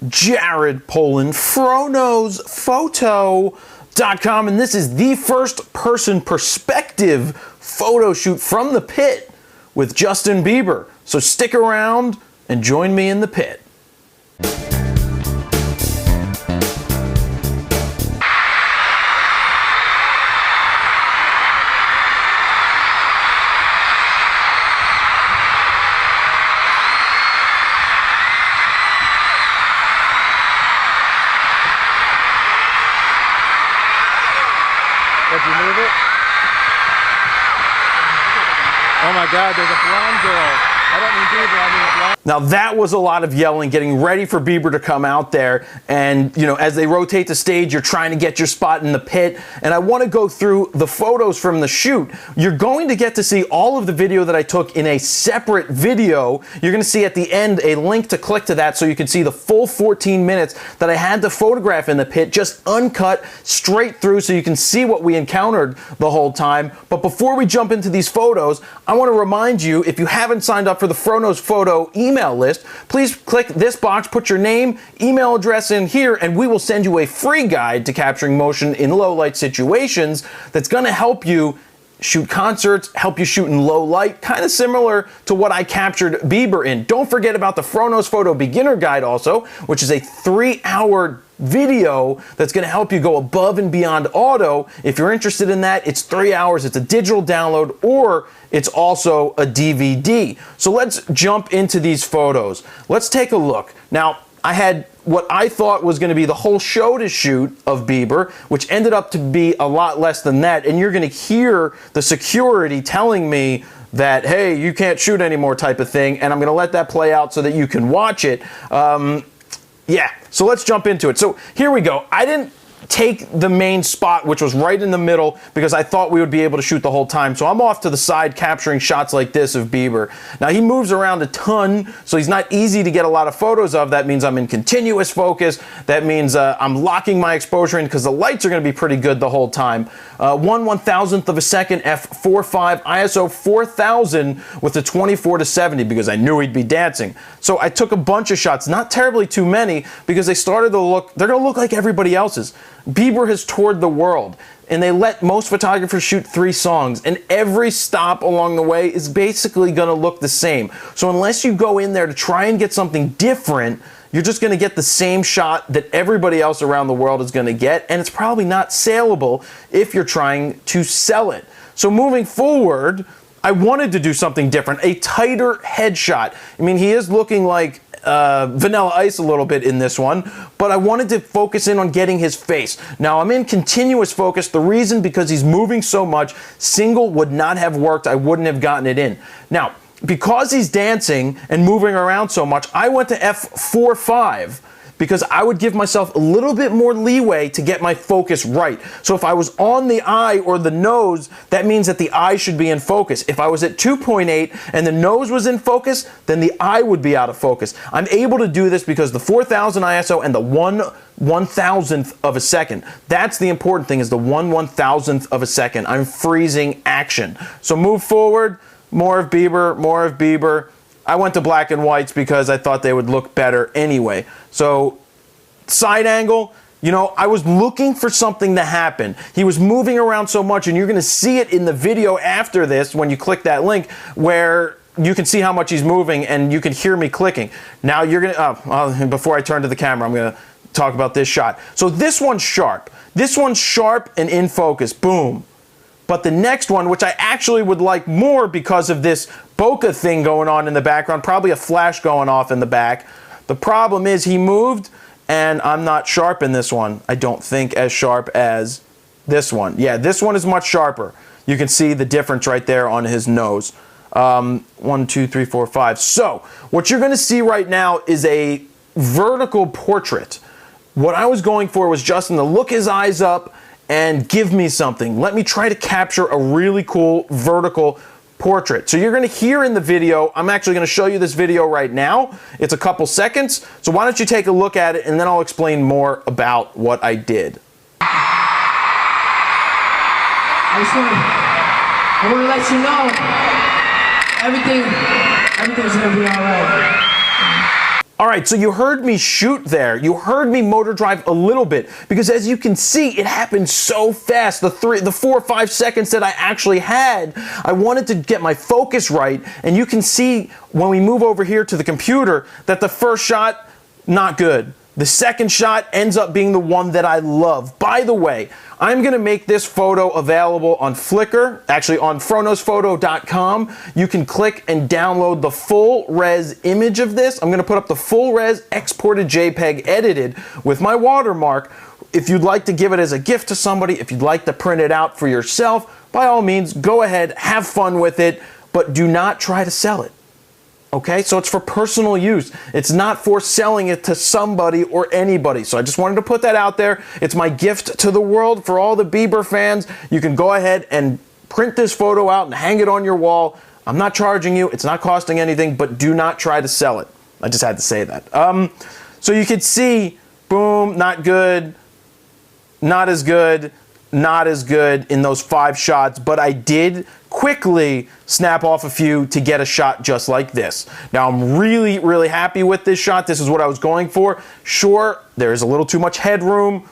Jared Polin, FroKnowsPhoto.com, and this is the first person perspective photo shoot from the pit with Justin Bieber. So stick around and join me in the pit. Did you move it? Oh my God, there's a blonde girl. I don't mean Bieber, I mean a blonde. Now that was a lot of yelling, getting ready for Bieber to come out there. And you know, as they rotate the stage, you're trying to get your spot in the pit. And I want to go through the photos from the shoot. You're going to get to see all of the video that I took in a separate video. You're going to see at the end a link to click to that so you can see the full 14 minutes that I had to photograph in the pit, just uncut, straight through, so you can see what we encountered the whole time. But before we jump into these photos, I want to remind you, if you haven't signed up for the FroKnowsPhoto email list, please click this box, put your name, email address in here, and we will send you a free guide to capturing motion in low light situations that's going to help you shoot concerts, help you shoot in low light, kind of similar to what I captured Bieber in. Don't forget about the FroKnowsPhoto beginner guide also, which is a 3-hour video that's going to help you go above and beyond auto. If you're interested in that, it's 3 hours. It's a digital download, or it's also a DVD. So let's jump into these photos. Let's take a look. Now, I had what I thought was going to be the whole show to shoot of Bieber, which ended up to be a lot less than that. And you're going to hear the security telling me that, hey, you can't shoot anymore type of thing. And I'm going to let that play out so that you can watch it. Yeah, so let's jump into it. So here we go. I didn't take the main spot, which was right in the middle, because I thought we would be able to shoot the whole time. So I'm off to the side capturing shots like this of Bieber. Now he moves around a ton, so he's not easy to get a lot of photos of. That means I'm in continuous focus. That means I'm locking my exposure in because the lights are going to be pretty good the whole time. 1/1000th of a second, f4.5, ISO 4000 with the 24-70 because I knew he'd be dancing. So I took a bunch of shots, not terribly too many, because they started to look, they're going to look like everybody else's. Bieber has toured the world, and they let most photographers shoot 3 songs, and every stop along the way is basically going to look the same. So unless you go in there to try and get something different, you're just going to get the same shot that everybody else around the world is going to get, and it's probably not saleable if you're trying to sell it. So moving forward, I wanted to do something different, a tighter headshot. I mean, he is looking like Vanilla Ice a little bit in this one, but I wanted to focus in on getting his face. Now I'm in continuous focus. The reason, because he's moving so much, single would not have worked. I wouldn't have gotten it in. Now, because he's dancing and moving around so much, I went to f4.5 because I would give myself a little bit more leeway to get my focus right. So if I was on the eye or the nose, that means that the eye should be in focus. If I was at 2.8 and the nose was in focus, then the eye would be out of focus. I'm able to do this because the 4000 ISO and the 1/1000th of a second. That's the important thing, is the 1/1000th of a second. I'm freezing action. So move forward, more of Bieber, more of Bieber. I went to black and whites because I thought they would look better anyway. So side angle, you know, I was looking for something to happen. He was moving around so much, and you're going to see it in the video after this when you click that link, where you can see how much he's moving and you can hear me clicking. Now you're going to, before I turn to the camera, I'm going to talk about this shot. So this one's sharp. This one's sharp and in focus. Boom. But the next one, which I actually would like more because of this bokeh thing going on in the background, probably a flash going off in the back. The problem is he moved, and I'm not sharp in this one. I don't think as sharp as this one. Yeah, this one is much sharper. You can see the difference right there on his nose. 1, 2, 3, 4, 5. So what you're going to see right now is a vertical portrait. What I was going for was Justin to look his eyes up and give me something. Let me try to capture a really cool vertical portrait. So you're going to hear in the video, I'm actually going to show you this video right now. It's a couple seconds. So why don't you take a look at it, and then I'll explain more about what I did. I want to let you know everything's going to be all right. All right, so you heard me shoot there. You heard me motor drive a little bit because as you can see, it happened so fast. The 4 or 5 seconds that I actually had, I wanted to get my focus right. And you can see when we move over here to the computer that the first shot, not good. The second shot ends up being the one that I love. By the way, I'm going to make this photo available on Flickr, actually on FroKnowsPhoto.com. You can click and download the full res image of this. I'm going to put up the full res exported JPEG edited with my watermark. If you'd like to give it as a gift to somebody, if you'd like to print it out for yourself, by all means, go ahead, have fun with it, but do not try to sell it. Okay, so it's for personal use. It's not for selling it to somebody or anybody. So I just wanted to put that out there. It's my gift to the world for all the Bieber fans. You can go ahead and print this photo out and hang it on your wall. I'm not charging you. It's not costing anything, but do not try to sell it. I just had to say that. So you could see, boom, not good, not as good, not as good in those 5 shots, but I did quickly snap off a few to get a shot just like this. Now I'm really, really happy with this shot. This is what I was going for. Sure, there's a little too much headroom,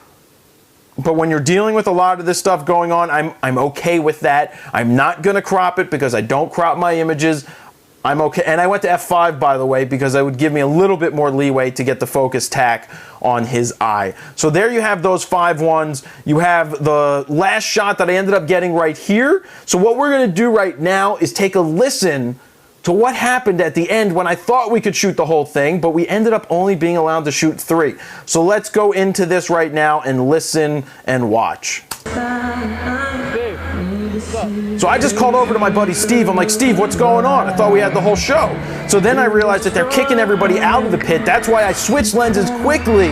but when you're dealing with a lot of this stuff going on, I'm okay with that. I'm not gonna crop it because I don't crop my images. I'm okay, and I went to F5 by the way because that would give me a little bit more leeway to get the focus tack on his eye. So there you have those 5 ones. You have the last shot that I ended up getting right here. So what we're gonna do right now is take a listen to what happened at the end when I thought we could shoot the whole thing, but we ended up only being allowed to shoot 3. So let's go into this right now and listen and watch. So I just called over to my buddy Steve. I'm like, Steve, what's going on? I thought we had the whole show. So then I realized that they're kicking everybody out of the pit. That's why I switched lenses quickly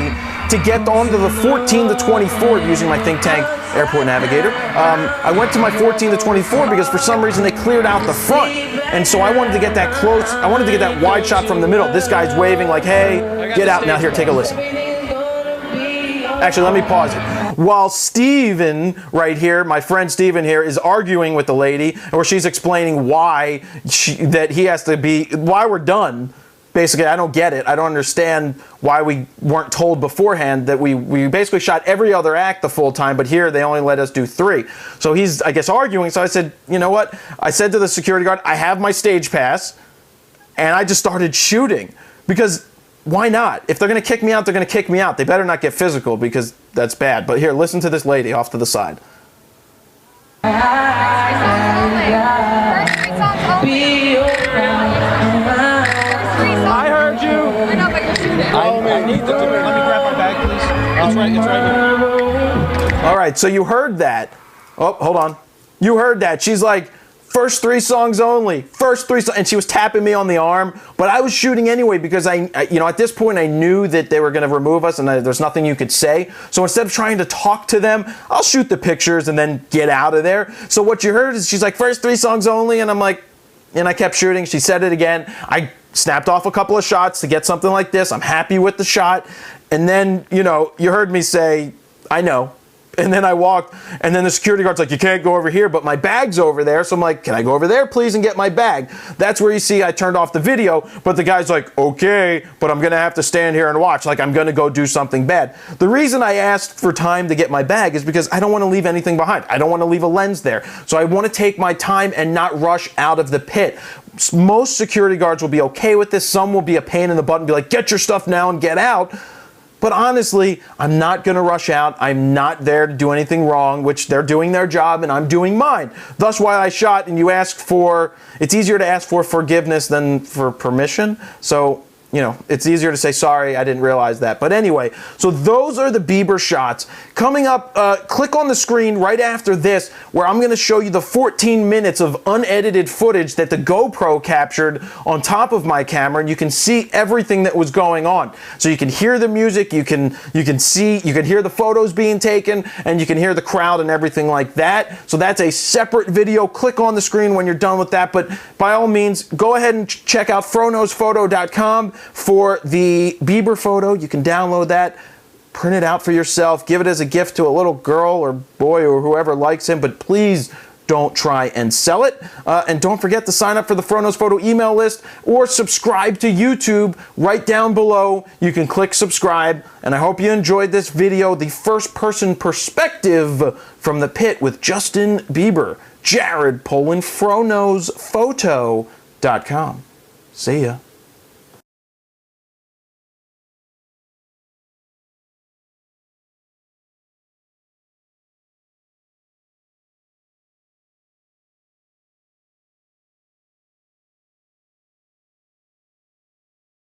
to get onto the 14 to 24 using my Think Tank Airport Navigator. I went to my 14 to 24 because for some reason they cleared out the front. And so I wanted to get that close. I wanted to get that wide shot from the middle. This guy's waving like, hey, get out. Now here, take a listen. Actually, let me pause it. While Steven right here, my friend Steven here, is arguing with the lady, or she's explaining why why we're done. Basically, I don't get it. I don't understand why we weren't told beforehand that we basically shot every other act the full time, but here they only let us do 3. So he's, I guess, arguing. So I said, you know what? I said to the security guard, I have my stage pass, and I just started shooting because why not? If they're going to kick me out, they're going to kick me out. They better not get physical because that's bad. But here, listen to this lady off to the side. I heard you. I know, but you're shooting. I need to. Let me grab my bag, please. It's right here. All right, so you heard that. Oh, hold on. You heard that. She's like, first 3 songs only. First 3 songs. And she was tapping me on the arm. But I was shooting anyway because at this point I knew that they were going to remove us and there's nothing you could say. So instead of trying to talk to them, I'll shoot the pictures and then get out of there. So what you heard is she's like, first 3 songs only. And I'm like, and I kept shooting. She said it again. I snapped off a couple of shots to get something like this. I'm happy with the shot. And then, you heard me say, I know. And then I walked, and then the security guard's like, you can't go over here, but my bag's over there. So I'm like, can I go over there, please, and get my bag? That's where you see I turned off the video, but the guy's like, okay, but I'm going to have to stand here and watch. Like, I'm going to go do something bad. The reason I asked for time to get my bag is because I don't want to leave anything behind. I don't want to leave a lens there. So I want to take my time and not rush out of the pit. Most security guards will be okay with this. Some will be a pain in the butt and be like, get your stuff now and get out. But honestly, I'm not going to rush out. I'm not there to do anything wrong, which they're doing their job and I'm doing mine. Thus why I shot, and you asked for, it's easier to ask for forgiveness than for permission. So, it's easier to say, sorry, I didn't realize that. But anyway, so those are the Bieber shots. Coming up, click on the screen right after this, where I'm going to show you the 14 minutes of unedited footage that the GoPro captured on top of my camera, and you can see everything that was going on. So you can hear the music, you can hear the photos being taken, and you can hear the crowd and everything like that. So that's a separate video. Click on the screen when you're done with that. But by all means, go ahead and check out FroKnowsPhoto.com for the Bieber photo. You can download that, print it out for yourself, give it as a gift to a little girl or boy or whoever likes him, but please don't try and sell it. And don't forget to sign up for the FroKnowsPhoto email list or subscribe to YouTube right down below. You can click subscribe. And I hope you enjoyed this video, the first-person perspective from the pit with Justin Bieber, Jared Polin, FroKnowsPhoto.com. See ya.